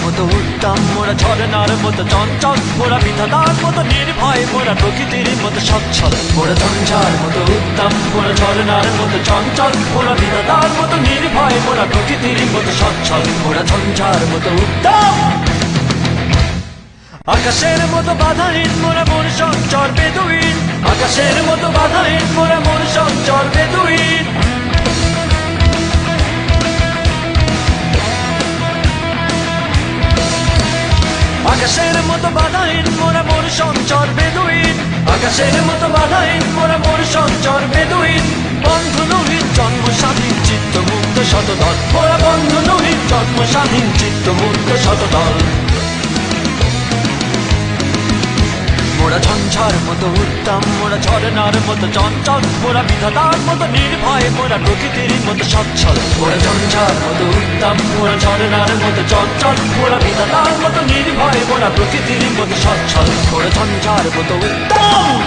মতো উত্তম, মোরা ঝরনার মতো চঞ্চল, মোরা বিধাতার মতো নির্ভয়, মোরা প্রকৃতির মতো সচ্ছল। মোরা ঝঞ্ঝার মতো উত্তম, মোরা ঝরনার মতো চঞ্চল, মোরা বিধাতার মতো নির্ভয়, মোরা প্রকৃতির মতো সচ্ছল। মোরা ঝঞ্ঝার মতো উত্তম, আকাশের মতো বাধাহীন, মোরা মন সঞ্চর বেদুইন। আকাশের মতো বাধাহীন, মোরা মন সঞ্চর বেদুইন। আকাশের মতো বাধাহীন, মোরা মন সঞ্চর বেদুইন। আকাশের মতো বাধাহীন, মোরা মন সঞ্চর বেদুইন। বন্ধনহীন জন্ম স্বাধীন চিত্ত মুক্ত শতদল, মোরা বন্ধনহীন জন্ম স্বাধীন চিত্ত মুক্ত শতদল। মোরা ঝঞ্ঝার মতো উত্তম, মোরা ঝরনার মতো চঞ্চল, মোরা বিধাতার মতো নির্ভয়, মোরা প্রকৃতির মতো সচ্ছল। মোরা ঝঞ্ঝার মতো উত্তম, মোরা ঝরনার মতো চঞ্চল, মোরা বিধাতার মতো নির্ভয়, মোরা প্রকৃতির মতো সচ্ছল। মোরা ঝঞ্ঝার মতো উত্তম।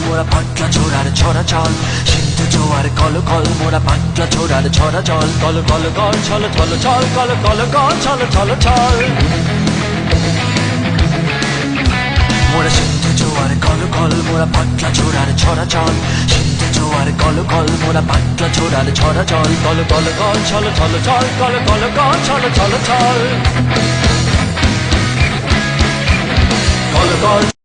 মোরা পাটলা ছোড়ার ছড়া চল, সিন্ধু জোয়ার কল কল, মোরা পাটলা ছোড়ার ছড়া চল। কল কল কল ছল ছল ছল, কল কল কল ছল ছল ছল। মোরা সিন্ধু জোয়ার কল কল, মোরা পাটলা ছোড়ার ছড়া চল। সিন্ধু জোয়ার কল কল, মোরা পাটলা ছোড়ার ছড়া চল। কল কল কল ছল ছল ছল, কল কল কল ছল ছল ছল। Call call